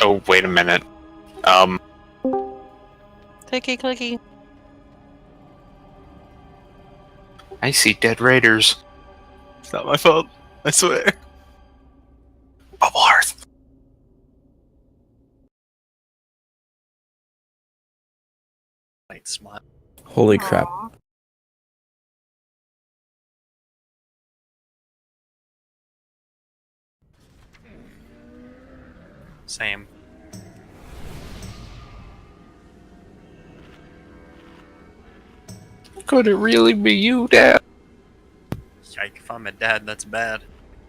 Oh, wait a minute. Clicky, clicky. I see dead raiders. It's not my fault. I swear. Bubble Hearth. Like, smile. Holy crap. Aw. Same. Could it really be you, Dad? Yike, if I'm a dad, that's bad.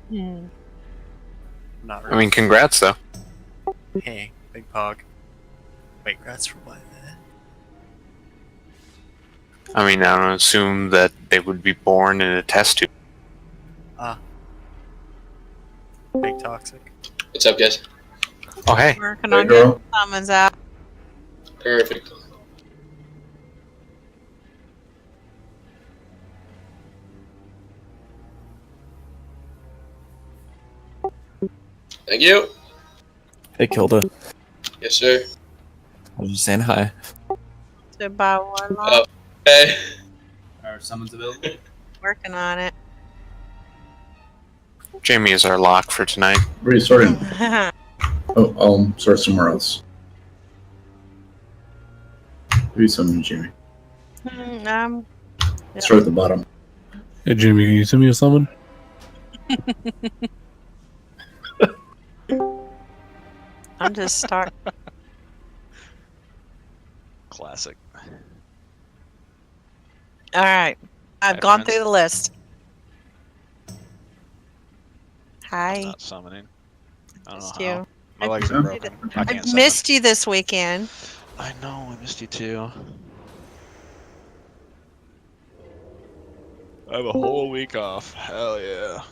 Hmm. Not I really. mean, congrats, though. Hey, big pog. Wait, congrats for what? I mean, I don't assume that they would be born in a test tube. Big toxic. What's up, guys? Oh, hey. Working Hey, on girl. getting summons out. Perfect. Thank you. Hey, Kilda. Yes, sir. I was just saying hi. To buy one more. Oh, hey. Are summons available? Working on it. Jamie is our lock for tonight. Where are you starting? Oh, I'll start somewhere else. Maybe something, Jimmy. Yeah. Start at the bottom. Hey Jimmy, can you send me a summon? I'm just starting. Classic. All right. I've Hi, gone friends. through the list. I'm Hi. not summoning. I don't Missed know you. how. My legs are broken. I I can't summon. missed you this weekend. I know, I missed you too. I have a whole week off. Hell yeah.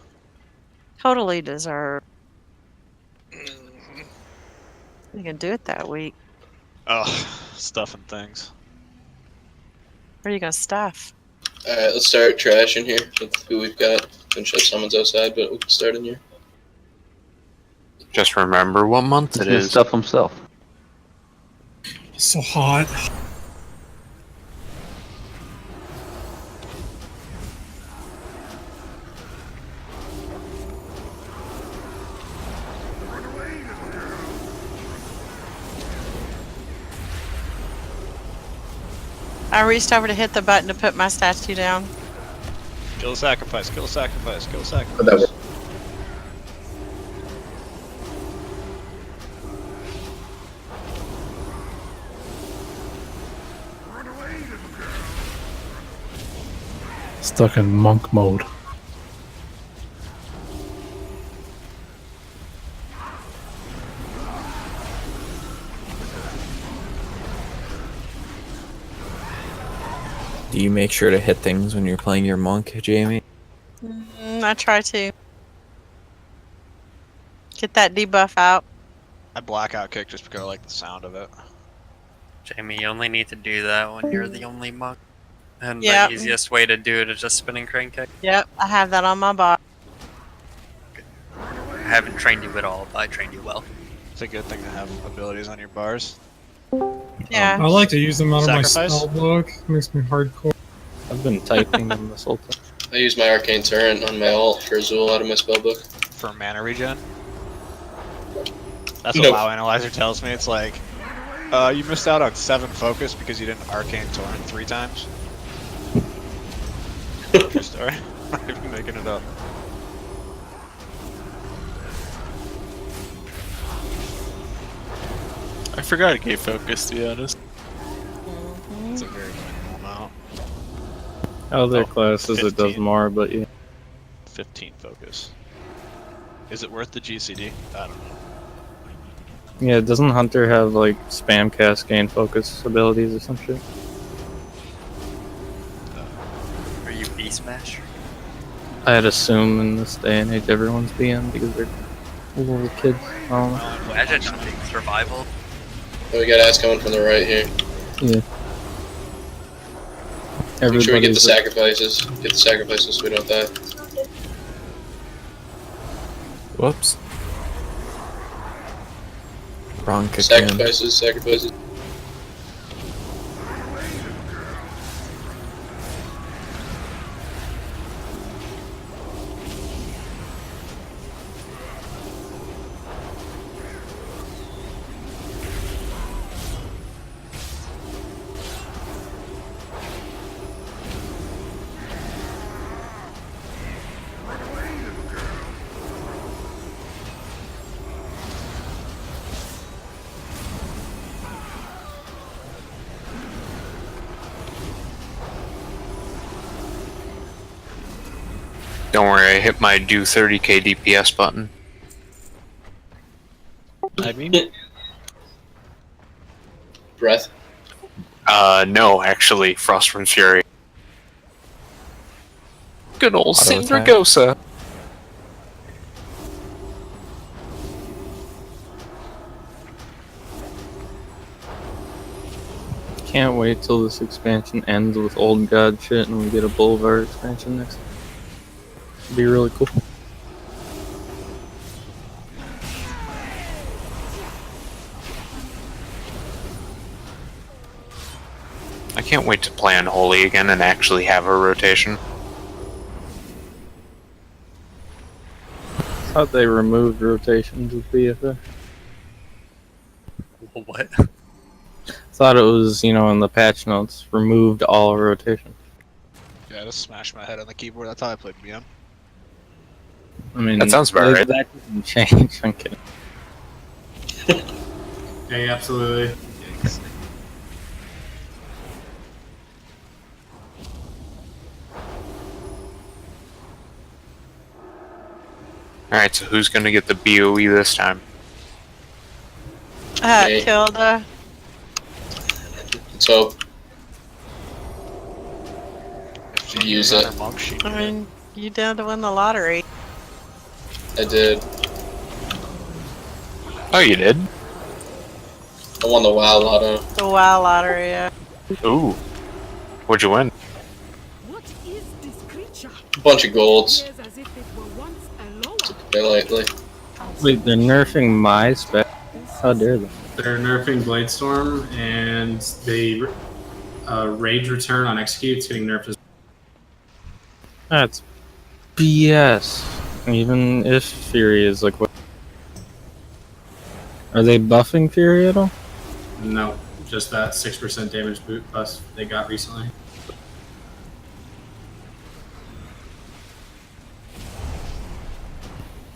Totally deserved. You can do it that week. Ugh, stuff and things. Where are you gonna stuff? Alright, let's start trash in here with who we've got. Finish up summons outside, but we can start in here. Just remember what month it is. Stuff himself. So hot. I reached over to hit the button to put my statue down. Kill the sacrifice, kill the sacrifice, kill the sacrifice. But that works. Stuck in monk mode. Do you make sure to hit things when you're playing your monk, Jamie? I try to. Get that debuff out. I blackout kick just because I like the sound of it. Jamie, you only need to do that when you're the only monk. And Yep. the easiest way to do it is just spinning crane kick. Yep, I have that on my bot. I haven't trained you at all, but I trained you well. It's a good thing to have abilities on your bars. Yeah. I like to use them out of my Sacrifice? spell book. Makes me hardcore. I've been typing them this whole time. I use my arcane turret on my ult for Azul out of my spellbook. For mana regen? That's No. what WoW Analyzer tells me. It's like, you missed out on 7 focus because you didn't arcane torrent 3 times. True story. I'm not even making it up. I forgot it gave focus, to be honest. It's a very minimal amount. Other Oh, classes it does 15. more, but yeah. 15 focus. Is it worth the GCD? I don't know. Yeah, doesn't Hunter have like spam cast gain focus abilities or some shit? Are you B-Smash? I'd assume in this day and age everyone's BM because they're little kids. I don't know. Well, imagine not being survival. Oh, we got ass coming from the right here. Yeah. Make sure we get the Everybody's sacrifices. Get the sacrifices so we don't die. Whoops. Wrong kick in. Sacrifices, sacrifices. Don't worry, I hit my do 30k DPS button. I mean, Breath. No, actually, Frost from Fury. Good old Auto attack. Sindragosa. Can't wait till this expansion ends with old god shit and we get a Boulevard expansion next. It'd be really cool. I can't wait to play Unholy again and actually have a rotation. Thought they removed rotations with BFA. What? Thought it was, you know, in the patch notes, removed all rotation. Yeah, I just smashed my head on the keyboard. That's how I played BM. I mean, That sounds about right. That didn't change. I'm kidding. hey, absolutely. Alright, so who's gonna get the BOE this time? Okay. Kilda. Let's hope. Use it. I mean, you did win the lottery. I did. Oh, you did? I won the WoW Lotto. The WoW lottery, yeah. Ooh. What'd you win? What is this creature? A bunch of golds. Appears as if it were once a lower. Very lightly. Wait, they're nerfing my spec? How dare they? They're nerfing Bladestorm, and the rage return on execute's getting nerfed as That's BS. Even if Fury is like what? Are they buffing Fury at all? no, just that 6% damage boot plus they got recently.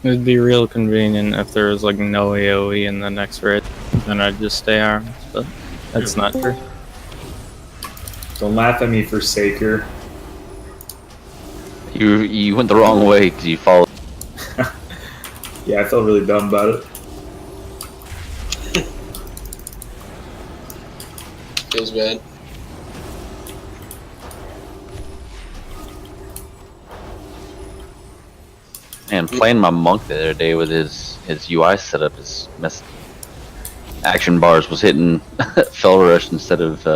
It'd be real convenient if there was like no AoE in the next raid, then I'd just stay armed, but that's not true. Don't laugh at me, Forsaker. You went the wrong way because you followed. Yeah, I felt really dumb about it. Feels bad. And playing my monk the other day with his UI setup, his action bars was hitting fell rush instead of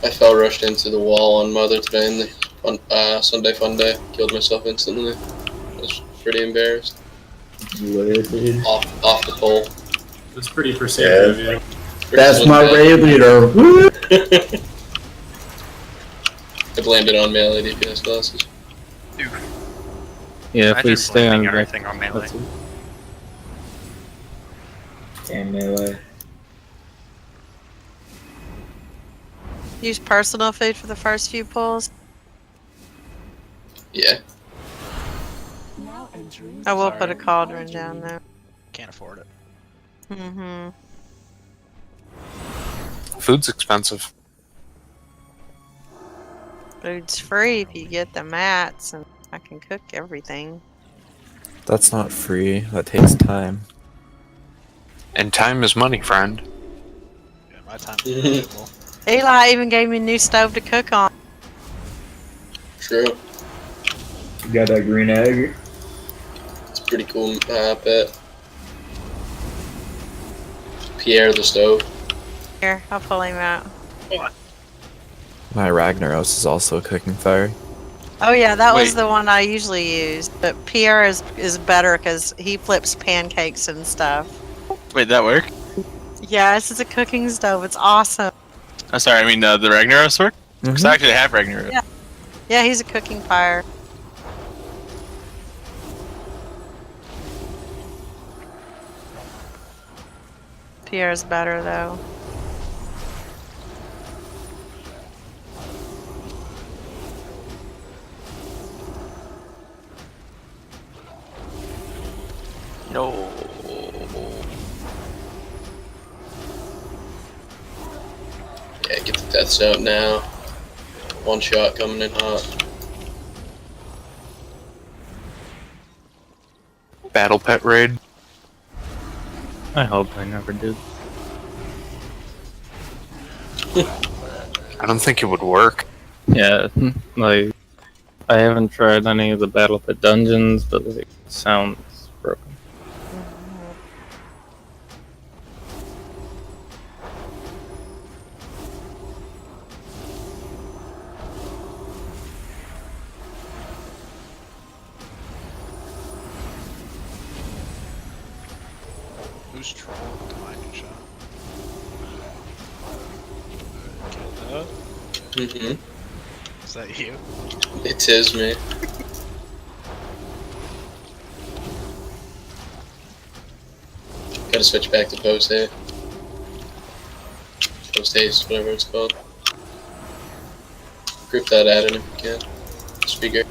I fell rushed into the wall on Mother today in the Sunday Fun Day. Killed myself instantly. I was pretty embarrassed. Later, dude. Off the pole. That's pretty Forsaker of you. That's my raid leader. Woo! I blamed it on melee DPS classes. Yeah, if we stay on everything on melee. that's it. Damn melee. Use personal food for the first few pulls. Yeah. Now entering. I will put a cauldron down there. Can't afford it. Mm-hmm. Food's expensive. Food's free if you get the mats, and I can cook everything. That's not free. That takes time. And time is money, friend. Yeah, my time's valuable. Eli even gave me a new stove to cook on. True. You got that green egg? It's a pretty cool pet. Pierre the stove. Here, I'll pull him out. My Ragnaros is also a cooking fire. Oh yeah, that was Wait. the one I usually use. But Pierre is better because he flips pancakes and stuff. Wait, that work? Yes, it's a cooking stove. It's awesome. I'm sorry, I mean the Ragnaros work? Because I actually have Ragnaros. Yeah. Yeah, he's a cooking fire. Pierre's better though. No. Yeah, get the deaths out now. One shot coming in hot. Battle pet raid. I hope I never did. I don't think it would work. Yeah, like I haven't tried any of the Battle Pit dungeons, but like, it sounds broken. Who's trolling the mining shot? Killed that? Is that you? It is me. Gotta switch back to post haste. Post haste, whatever it's called. Group that ad in if you can. Speaker.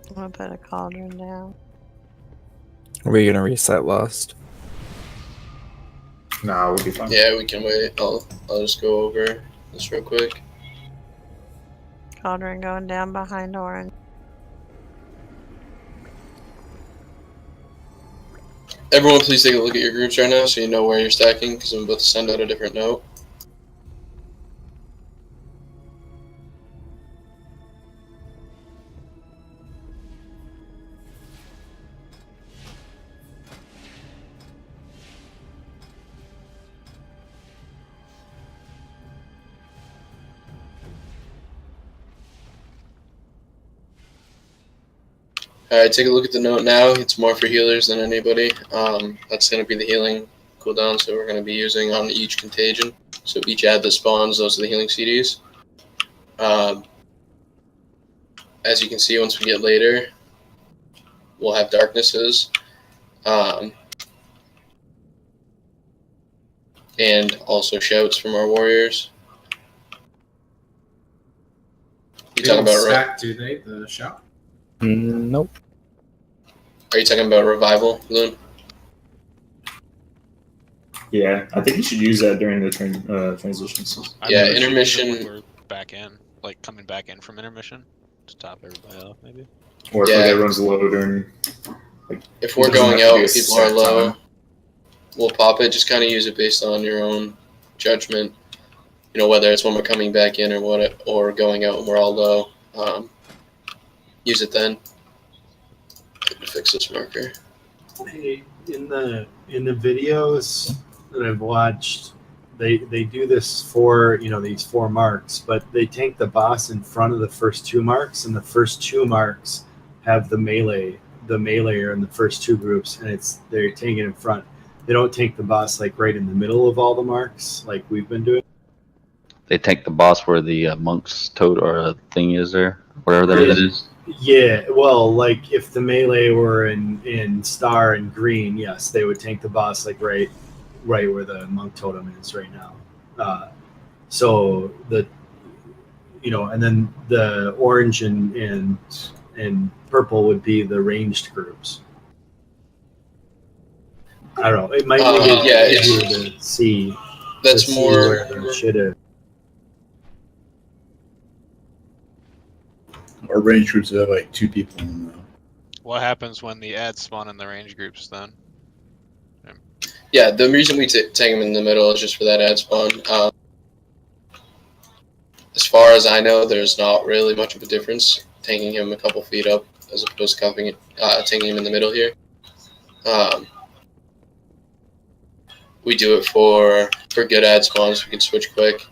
I'm gonna put a cauldron down. Are we gonna reset Lost? Nah, we'll be fine. Yeah, we can wait. I'll just go over this real quick. Cauldron going down behind orange. Everyone, please take a look at your groups right now so you know where you're stacking, because I'm about to send out a different note. Alright, take a look at the note now. It's more for healers than anybody. That's going to be the healing cooldown, so we're going to be using on each contagion. So each ad that spawns, those are the healing CDs. As you can see, once we get later, we'll have darknesses. And also shouts from our warriors. You talking about stack, do they? The shout? Nope. Are you talking about revival, Loon? Yeah, I think you should use that during the transitions. Yeah, intermission. We're back in, like coming back in from intermission to top everybody off, maybe. Or if like, everyone's low during. Like, if we're going out and people are low, we'll pop it. Just kind of use it based on your own judgment. You know, whether it's when we're coming back in or going out and we're all low. Use it then. Fix this marker. Hey, in the videos that I've watched, they do this for these 4 marks, but they tank the boss in front of the first 2 marks, and the first 2 marks have the melee are in the first 2 groups, and they're tanking in front. They don't tank the boss like right in the middle of all the marks like we've been doing. They tank the boss where the monk's toad or thing is there, whatever that is. Yeah, well, like if the melee were in star and green, yes, they would tank the boss like right where the monk totem is right now. So the and then the orange and purple would be the ranged groups. I don't know. It might make it easier to see. That's more where the shit is. Our range groups have like 2 people in them. What happens when the ads spawn in the range groups then? Yeah, the reason we take them in the middle is just for that ad spawn. As far as I know, there's not really much of a difference taking him a couple feet up as opposed to taking him in the middle here. We do it for good ad spawns. We can switch quick.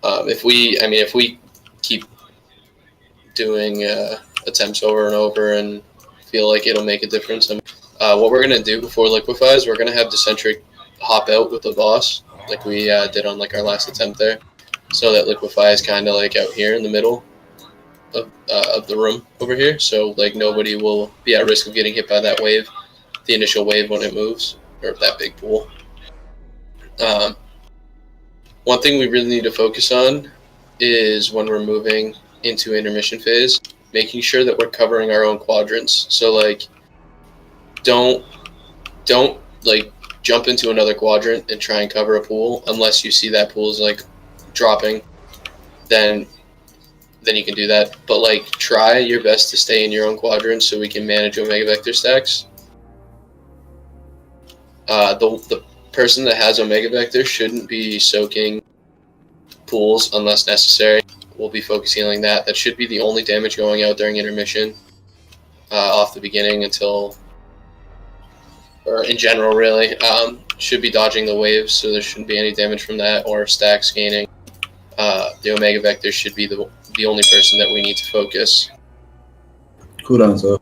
If we keep doing attempts over and over and feel like it'll make a difference, what we're gonna do before liquefy is we're gonna have Decentric hop out with the boss, like we did on like our last attempt there, so that liquefy is kind of like out here in the middle of the room over here. So like nobody will be at risk of getting hit by that wave, the initial wave when it moves, or that big pool. One thing we really need to focus on is when we're moving into intermission phase, making sure that we're covering our own quadrants. So like, don't like jump into another quadrant and try and cover a pool unless you see that pool is like dropping. Then you can do that. But like, try your best to stay in your own quadrant so we can manage Omega Vector stacks. The person that has Omega Vector shouldn't be soaking pools unless necessary. We'll be focus healing that. That should be the only damage going out during intermission off the beginning until, or in general really, should be dodging the waves, so there shouldn't be any damage from that or stacks gaining. The Omega Vector should be the only person that we need to focus. Cooldown's up.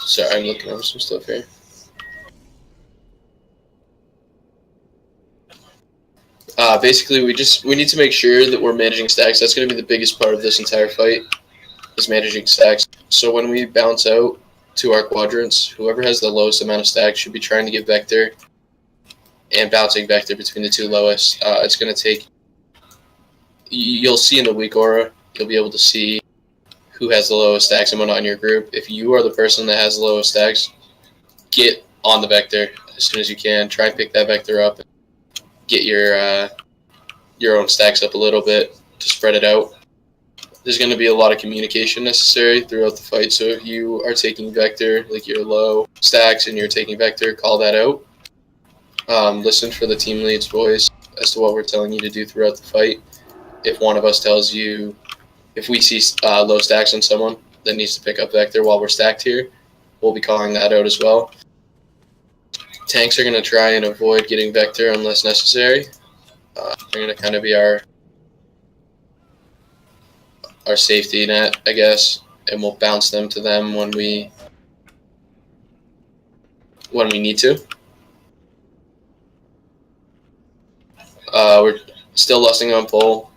Sorry, I'm looking over some stuff here. Basically, we need to make sure that we're managing stacks. That's going to be the biggest part of this entire fight, is managing stacks. So when we bounce out to our quadrants, whoever has the lowest amount of stacks should be trying to get Vector and bouncing Vector between the two lowest. It's going to take... You'll see in the weak aura, you'll be able to see who has the lowest stacks and whatnot in your group. If you are the person that has the lowest stacks, get on the Vector as soon as you can. Try and pick that Vector up and get your own stacks up a little bit to spread it out. There's going to be a lot of communication necessary throughout the fight, so if you are taking Vector, like your low stacks and you're taking Vector, call that out. Listen for the team lead's voice as to what we're telling you to do throughout the fight. If one of us tells you, if we see low stacks on someone that needs to pick up Vector while we're stacked here, we'll be calling that out as well. Tanks are going to try and avoid getting Vector unless necessary. They're going to kind of be our safety net, I guess, and we'll bounce them to them when we need to. We're still lusting on pull.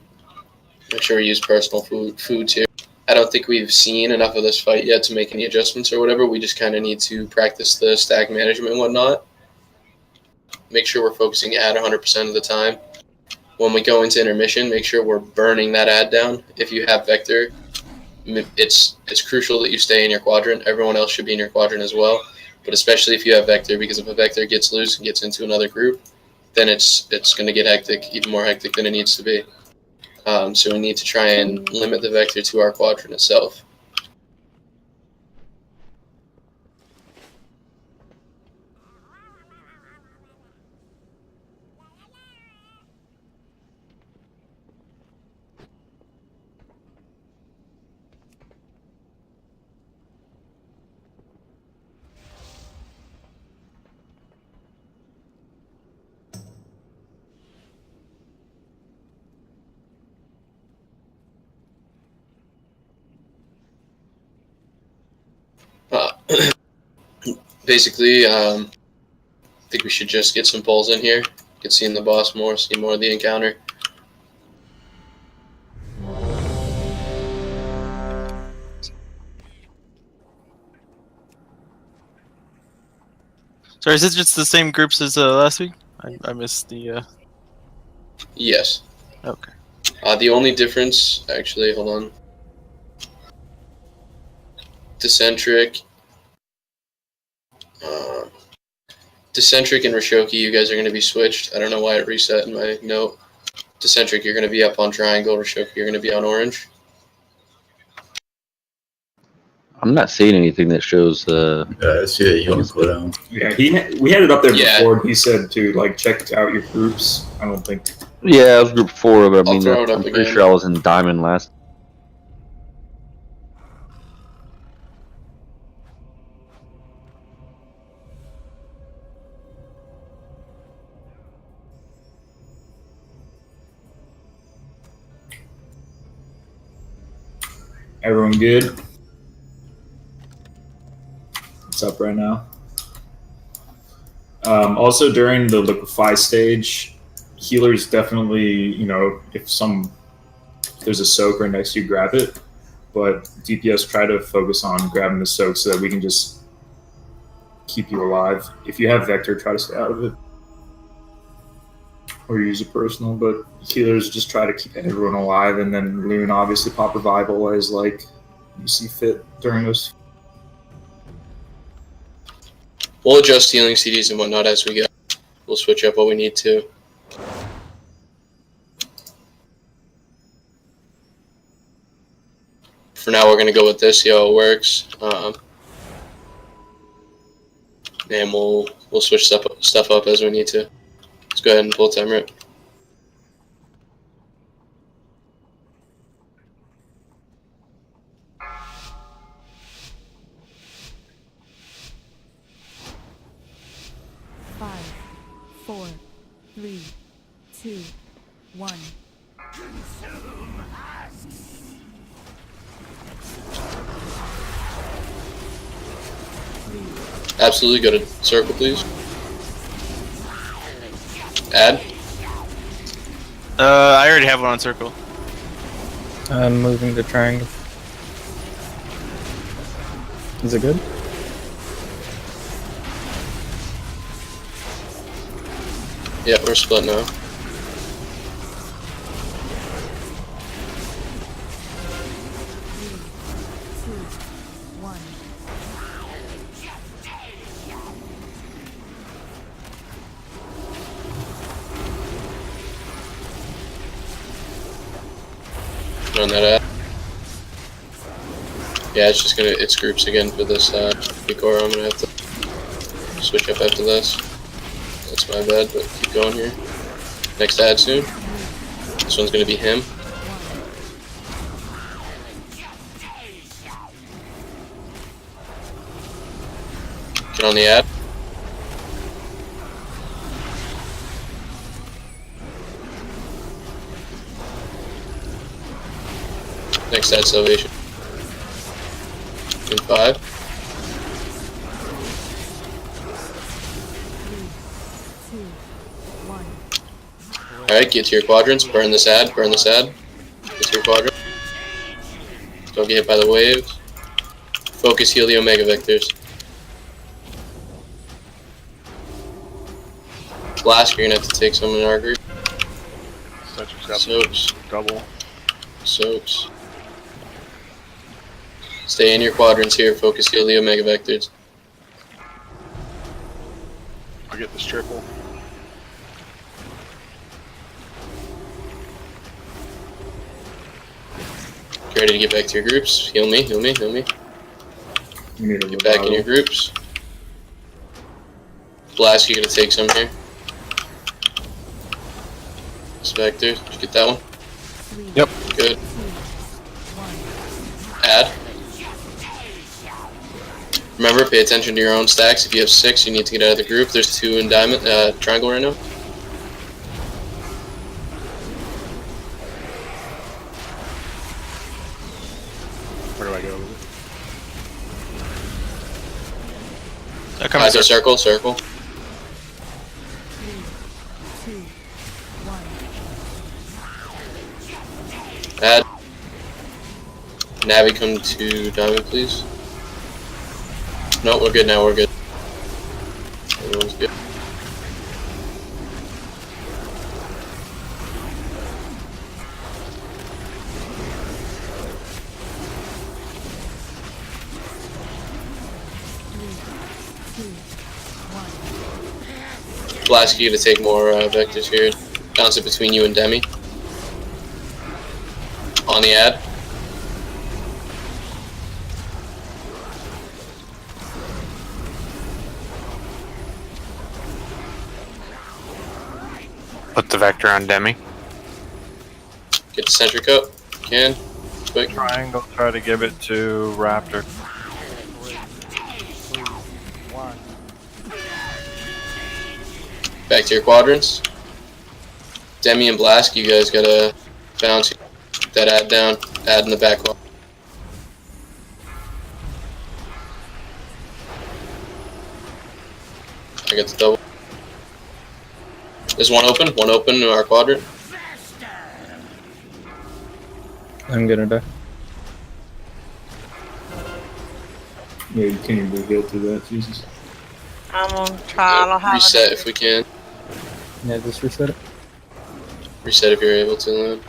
Make sure we use personal foods here. I don't think we've seen enough of this fight yet to make any adjustments or whatever. We just kind of need to practice the stack management and whatnot. Make sure we're focusing ad 100% of the time. When we go into intermission, make sure we're burning that ad down. If you have Vector, it's crucial that you stay in your quadrant. Everyone else should be in your quadrant as well, but especially if you have Vector, because if a Vector gets loose and gets into another group, then it's going to get hectic, even more hectic than it needs to be. So we need to try and limit the Vector to our quadrant itself. basically, I think we should just get some pulls in here. Get seeing the boss more, see more of the encounter. So is it just the same groups as last week? I missed the. Yes. Okay. The only difference, actually, hold on. Decentric. Decentric and Rishoki, you guys are going to be switched. I don't know why it reset in my note. Decentric, you're going to be up on triangle. Rishoki, you're going to be on orange. I'm not seeing anything that shows. Yeah, I see that you on cooldown. Yeah, we had it up there Yeah. before. And he said to like check out your groups. I don't think. Yeah, it was group 4, but I I'll mean, throw it up I'm pretty again. sure I was in diamond last. Everyone good? What's up right now? Also, during the liquefy stage, healers definitely, you know, if there's a soaker next to you, grab it. But DPS try to focus on grabbing the soak so that we can just keep you alive. If you have Vector, try to stay out of it. Or use a personal, but healers just try to keep everyone alive, and then Loon obviously pop revival as like you see fit during those. We'll adjust healing CDs and whatnot as we go. We'll switch up what we need to. For now, we're going to go with this, see how it works. And we'll switch stuff up as we need to. Let's go ahead and pull time rip. Five, 4, 3, 2, 1. Absolutely, go to circle, please. Add. I already have one on circle. I'm moving to triangle. Is it good? Yeah, we're split now. Run that out. Yeah, it's groups again for this Picor. I'm gonna have to switch up after this. That's my bad, but keep going here. Next ad soon. This one's gonna be him. Get on the ad. Next ad salvation. In 5. Alright, get to your quadrants, burn this ad, burn this ad. Get to your quadrant. Don't get hit by the waves. Focus, heal the Omega Vectors. Blast, you're gonna have to take some in our group. Soaks. Double. Soaks. Stay in your quadrants here, focus, heal the Omega Vectors. I'll get this triple. Get ready to get back to your groups. Heal me, heal me, heal me. Get back in your groups. Blast, you're gonna take some here. This vector, did you get that one? Yep. Good. Add. Remember, pay attention to your own stacks. If you have 6, you need to get out of the group. There's 2 in diamond, triangle right now. Where do I go with They're coming Either circle, circle. 3, 2, 1. Add. Navi, come to Diamond, please. No, we're good now, we're good. Everyone's good. We'll ask you to take more vectors here. Bounce it between you and Demi. On the ad. Put the vector on Demi. Get the centric up. Can. Quick. Triangle, try to give it to Raptor. Back to your quadrants. Demi and Blask, you guys gotta bounce that ad down. Ad in the back wall. I got the double. There's one open in our quadrant. I'm gonna die. Yeah, you can't even heal through that, Jesus. I'm gonna try. I don't have Reset if we can. Yeah, just reset it. Reset if you're able to, Lynn.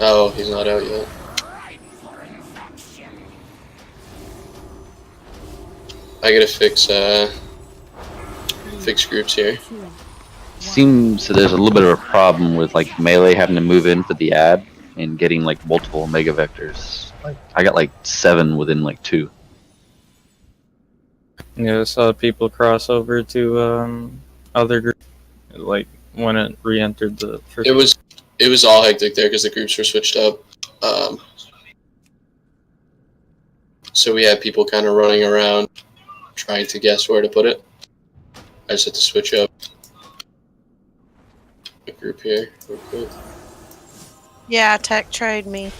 Oh, he's not out yet. I gotta fix groups here. Seems there's a little bit of a problem with like melee having to move in for the ad and getting like multiple mega vectors. I got like 7 within like 2. Yeah, I saw people cross over to other groups, like when it re-entered the first. It was all hectic there because the groups were switched up. So we had people kind of running around trying to guess where to put it. I just had to switch up a group here real quick. Yeah, tech trade me.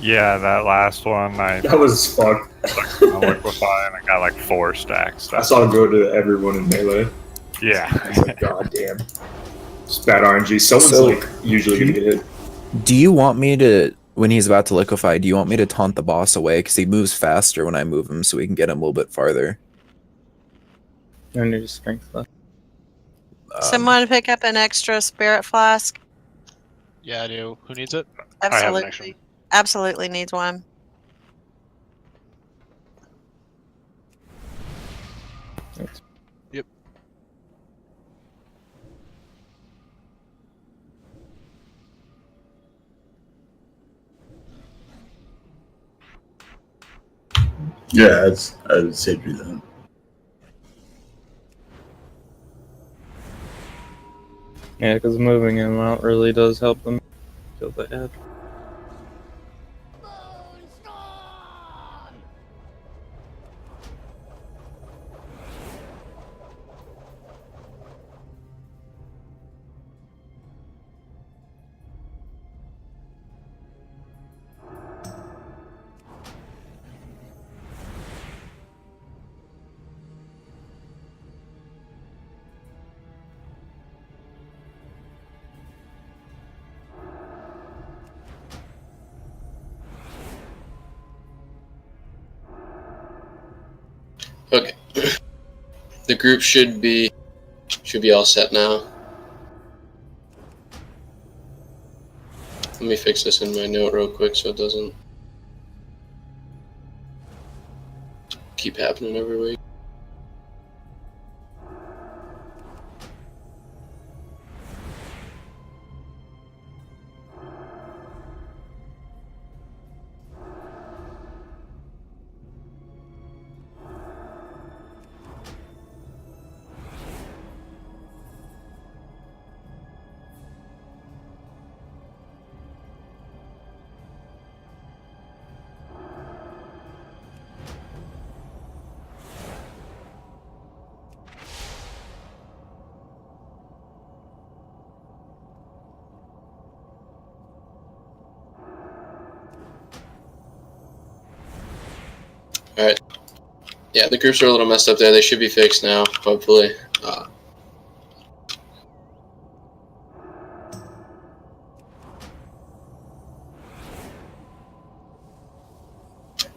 Yeah, that last one, That was fucked. I liquefy and I got like 4 stacks. I saw it go to everyone in melee. Yeah. I was like, god damn. It's bad RNG. Someone's like usually gonna get hit. Do you want me to, when he's about to liquefy, do you want me to taunt the boss away? Because he moves faster when I move him, so we can get him a little bit farther. I need strength left. Someone pick up an extra spirit flask. Yeah, I do. Who needs it? Absolutely. Absolutely needs one. Yep. Yeah, I'd say do that. Yeah, because moving him out really does help them kill the head. Okay. The group should be all set now. Let me fix this in my note real quick so it doesn't keep happening every week. Alright. Yeah, the groups are a little messed up there. They should be fixed now, hopefully. That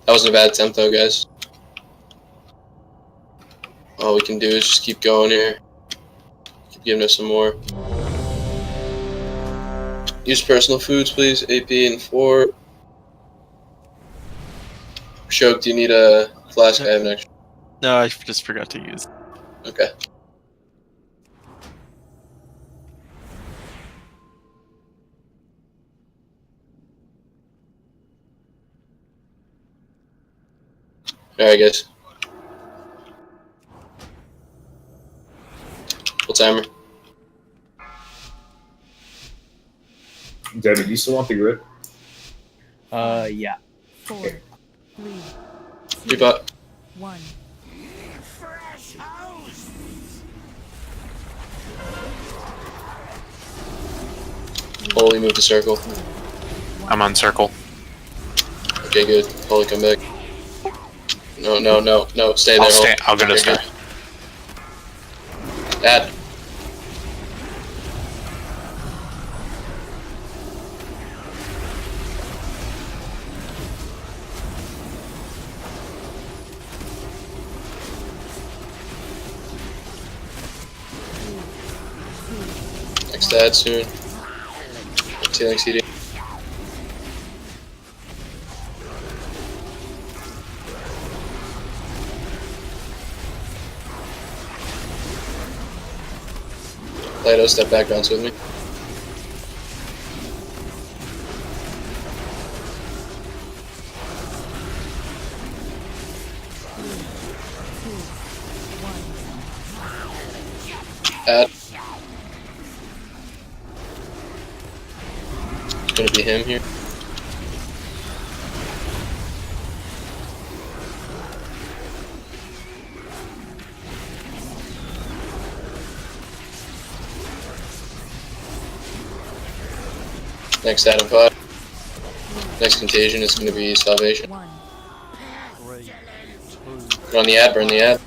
wasn't a bad attempt though, guys. All we can do is just keep going here. Keep giving us some more. Use personal foods, please. AP and 4. Shoke, do you need a flask? I have an extra. No, I just forgot to use. Okay. Alright, guys. Full timer. Devin, do you still want the grip? Yeah. 4, 3, Keep up. 1. Holy, move the circle. I'm on circle. Okay, good. Holy, come back. No, no, no, no. Stay there. I'll stay. Holy. I'll go to Okay, stay. good. Add. Next add soon. Tailing CD. Lido, step back, bounce with me. Add. It's gonna be him here. Next Adam 5. Next contagion is gonna be salvation. Put on the ad, burn the ad.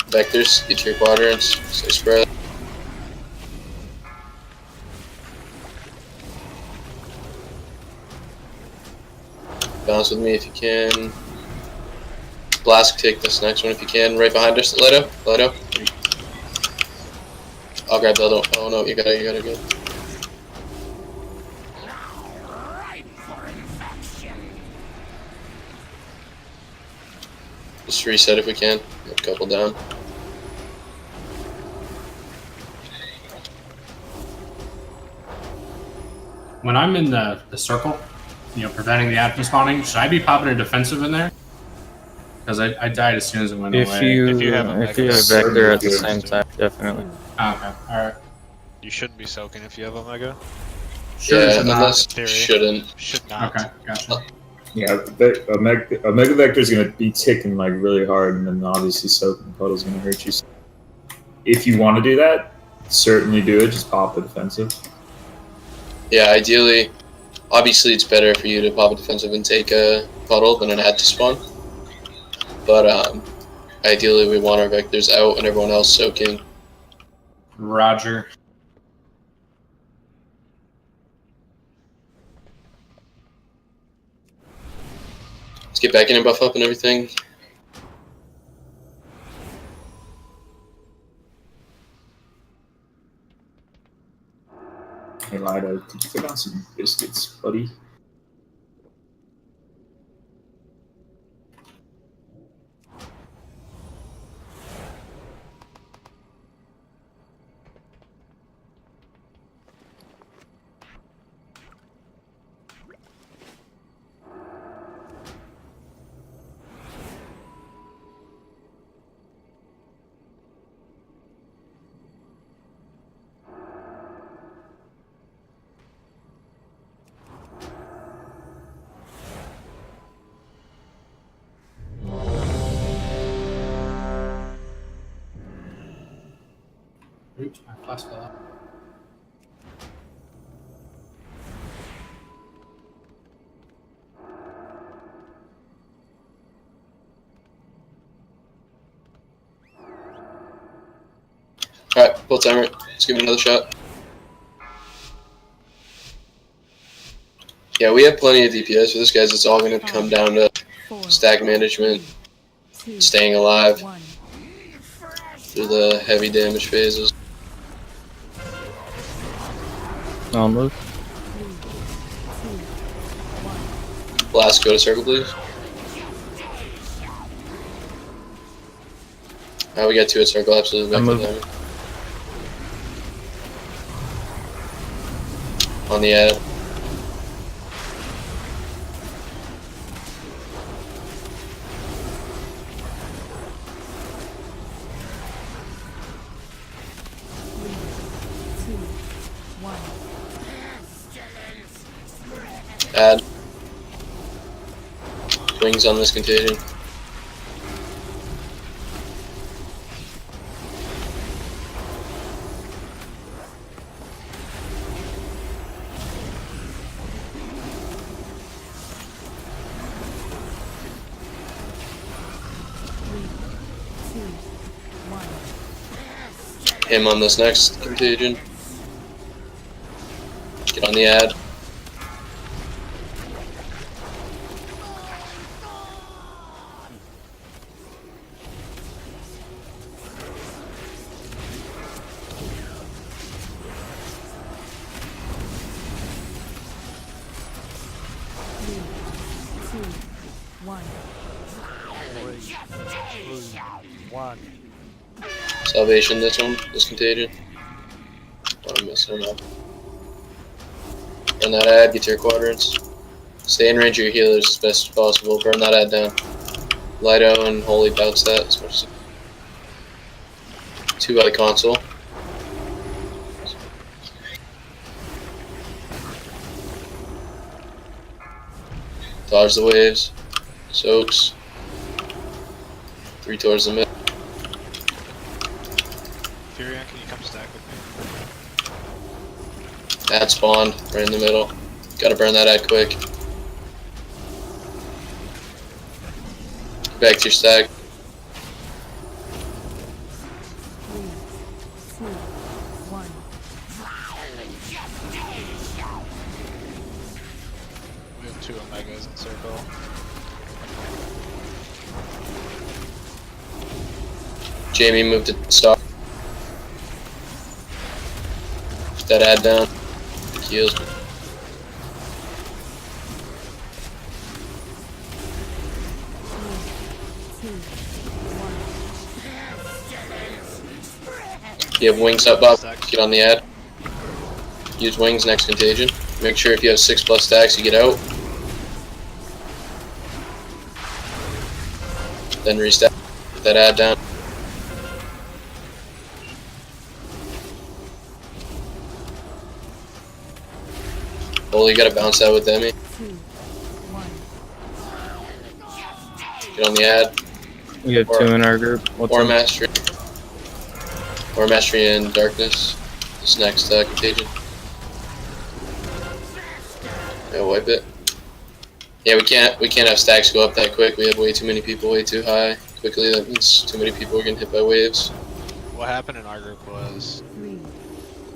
Vectors, get your quadrants, stay spread. Bounce with me if you can. Blast, take this next one if you can. Right behind us, Lido. Lido. I'll grab Lido. Oh no, you got it good. Just reset if we can. A couple down. When I'm in the circle, preventing the ad from spawning, should I be popping a defensive in there? Because I died as soon as it went If away. you have Vector at the same time, definitely. Okay, alright. You shouldn't be soaking if you have Omega. Yeah, should not. unless In theory. shouldn't. Should not. Okay, gotcha. Yeah, Omega Vector is going to be ticking like really hard, and then obviously soaking puddle is going to hurt you. If you want to do that, certainly do it. Just pop the defensive. Yeah, ideally, obviously it's better for you to pop a defensive and take a puddle than an ad to spawn. But ideally we want our vectors out and everyone else soaking. Roger. Let's get back in and buff up and everything. Hey Lido, could you put on some biscuits, buddy? Oops, my flash fell out. timer it. Let's give it another shot. Yeah, we have plenty of DPS for this, guys. It's all going to come down to stack management, staying alive through the heavy damage phases. I'll move. Blast, go to circle, please. We got 2 at circle, absolutely. Back to them. On the ad. Add. Wings on this contagion. Him on this next contagion. Get on the ad. Salvation, this one, this contagion. Oh, I'm messing him up. Burn that ad, get to your quadrants. Stay in range of your healers as best as possible. Burn that ad down. Lido and Holy bounce that as much as 2 by the console. Dodge the waves. Soaks. 3 towards the mid. Furion, can you come stack with me? Ad spawned, right in the middle. Gotta burn that ad quick. Get back to your stack. We have 2 Omegas in circle. Jamie moved to stop. Put that ad down. Heals. You have wings up, Bob. Get on the ad. Use wings next contagion. Make sure if you have 6+ stacks, you get out. Then restack. Put that ad down. Well, you gotta bounce that with Demi. Get on the ad. We have 2 in our group. Or Mastery. Or Mastery and Darkness. This next contagion. Yeah, wipe it. Yeah, we can't have stacks go up that quick. We have way too many people way too high quickly. That means too many people are getting hit by waves. What happened in our group was we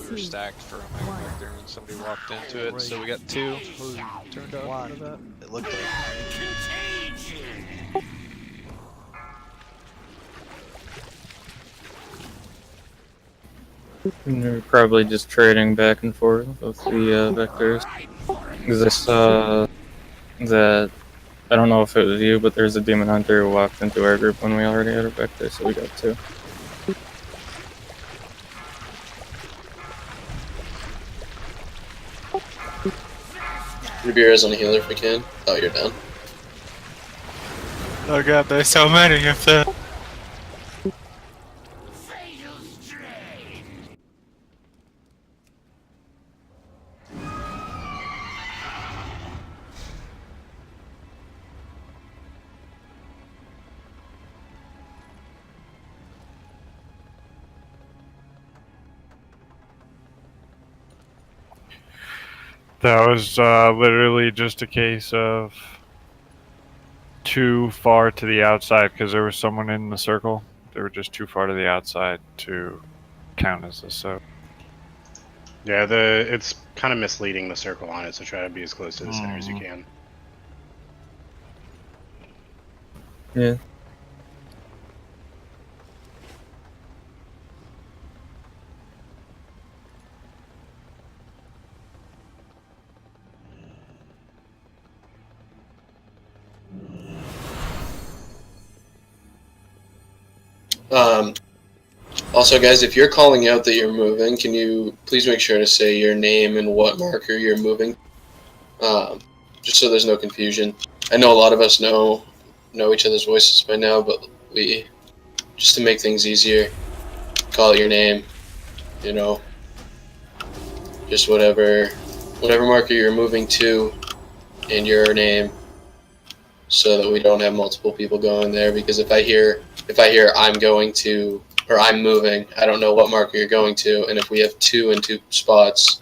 were stacked for Omega Vector and somebody walked into it, so we got 2 who turned out that. It looked like. They're probably just trading back and forth with the vectors. Because I saw that, I don't know if it was you, but there's a demon hunter who walked into our group when we already had a vector, so we got 2. Ribira's on the healer if we can. Oh, you're down. Oh god, there's so many of them. That was literally just a case of too far to the outside because there was someone in the circle. They were just too far to the outside to count as a soak. Yeah, it's kind of misleading the circle on it, so try to be as close to the center as you can. Yeah. Also, guys, if you're calling out that you're moving, can you please make sure to say your name and what marker you're moving, just so there's no confusion. I know a lot of us know each other's voices by now, but we, just to make things easier, call out your name, you know, just whatever marker you're moving to and your name, so that we don't have multiple people going there. Because if I hear I'm going to, or I'm moving, I don't know what marker you're going to, and if we have 2 in 2 spots,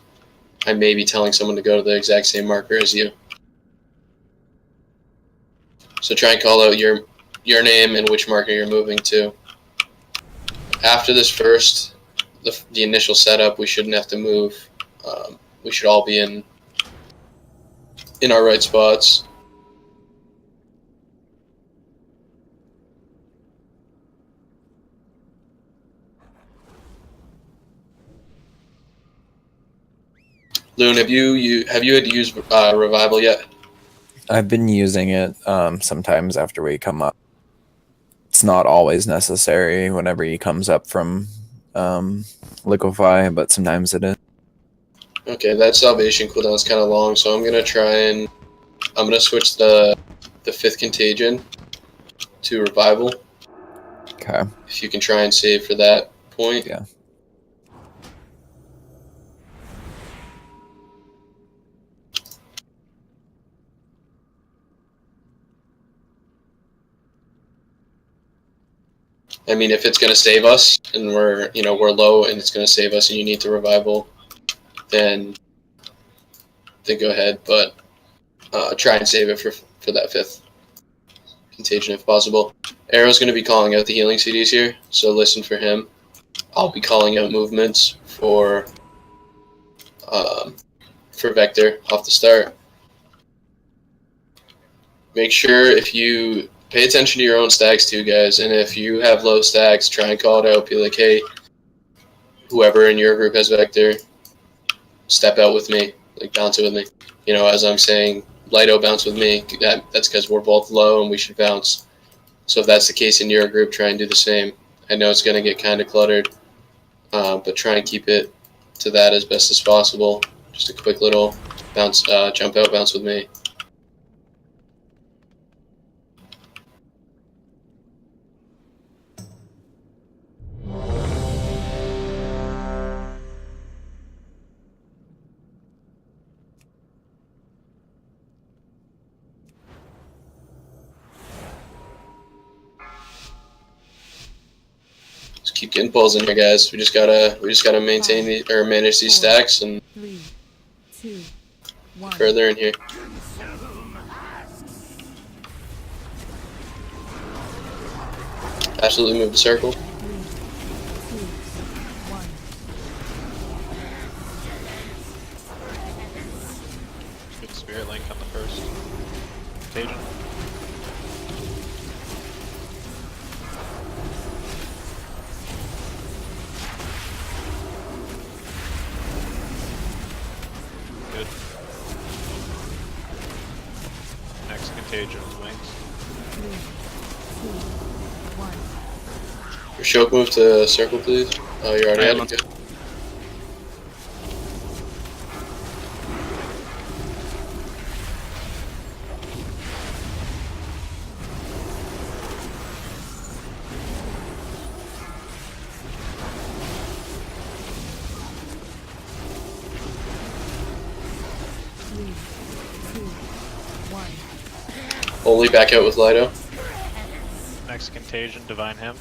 I may be telling someone to go to the exact same marker as you. So try and call out your name and which marker you're moving to. After this first, the initial setup, we shouldn't have to move. We should all be in our right spots. Loon, have you had to use revival yet? I've been using it sometimes after we come up. It's not always necessary whenever he comes up from liquefy, but sometimes it is. Okay, that salvation cooldown is kind of long, so I'm gonna switch the 5th contagion to revival. Okay. If you can try and save for that point. Yeah. I mean, if it's gonna save us and we're low and it's gonna save us and you need to revival, then go ahead, but try and save it for that 5th contagion if possible. Arrow's gonna be calling out the healing CDs here, so listen for him. I'll be calling out movements for Vector off the start. Make sure if you pay attention to your own stacks too, guys, and if you have low stacks, try and call it out. Be like, hey, whoever in your group has Vector, step out with me, like bounce it with me. You know, as I'm saying, Lighto, bounce with me. That's because we're both low and we should bounce. So if that's the case in your group, try and do the same. I know it's going to get kind of cluttered, but try and keep it to that as best as possible. Just a quick little bounce, jump out, bounce with me. Just keep getting pulls in here, guys. We just gotta maintain or manage these stacks and 3, 2, 1. further in here. Absolutely move the circle. 3, 2, 1. Good spirit link on the first contagion. Good. Next contagion with wings. 3, 2, 1. Your Shoke move to circle, please. Oh, you're already at it. Only back out with Lido. Next contagion, divine him.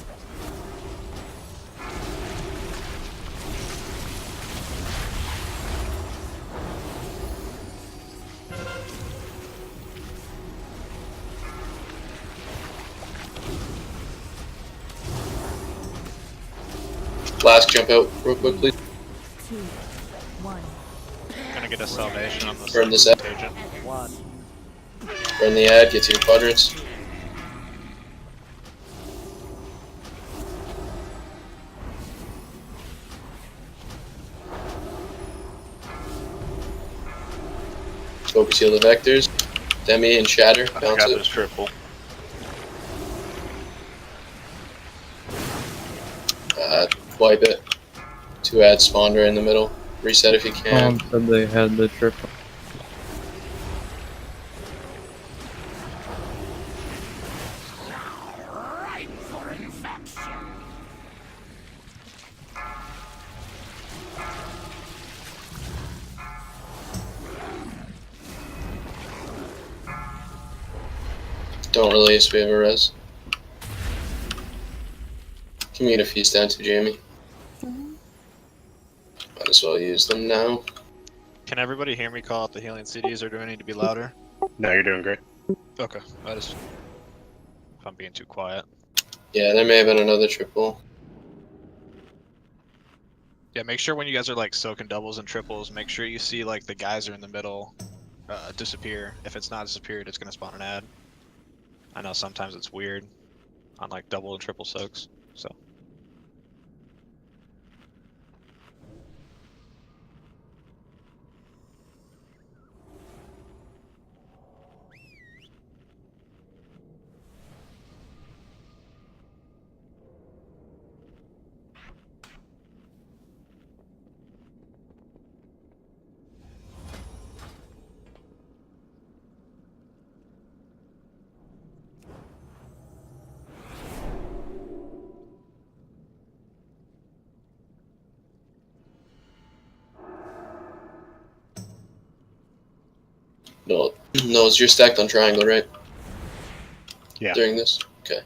Flask, jump out real quick, please. 2, 1. Gonna get a salvation on this Burn this ad. agent. Burn the ad, get to your quadrants. Focus heal the vectors. Demi and Shatter, I bounce got it. this triple. Wipe it. 2 add spawner in the middle. Reset if you can. Said they had the triple. Don't release, we have a res. Can we get a feast down to Jamie? Might as well use them now. Can everybody hear me call out the healing CDs, or do I need to be louder? No, you're doing great. Okay, I just... If I'm being too quiet. Yeah, there may have been another triple. Yeah, make sure when you guys are like soaking doubles and triples, make sure you see like the geyser in the middle disappear. If it's not disappeared, it's gonna spawn an ad. I know sometimes it's weird on like double and triple soaks, so. No, you're stacked on triangle, right? Yeah. During this? Okay.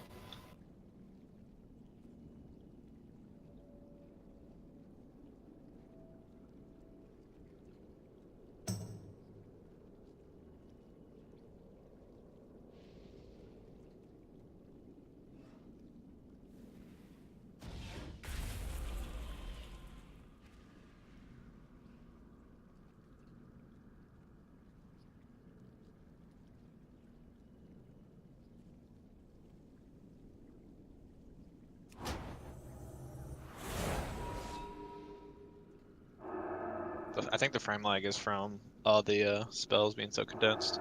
I think the frame lag is from all the spells being so condensed.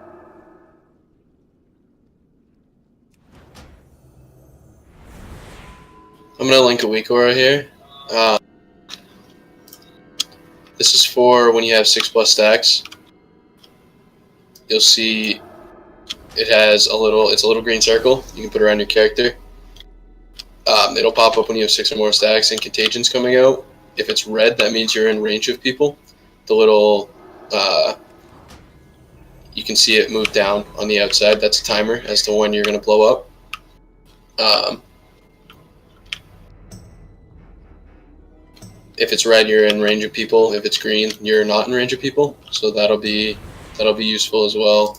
I'm gonna link a weak aura here. This is for when you have 6+ stacks. You'll see it has it's a little green circle you can put around your character. It'll pop up when you have 6 or more stacks and contagions coming out. If it's red, that means you're in range of people. The little, you can see it move down on the outside. That's a timer as to when you're going to blow up. If it's red, you're in range of people. If it's green, you're not in range of people. So that'll be useful as well.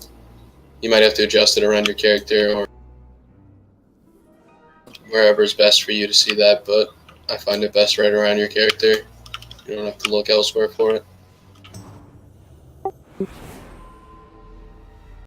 You might have to adjust it around your character or wherever is best for you to see that, but I find it best right around your character. You don't have to look elsewhere for it.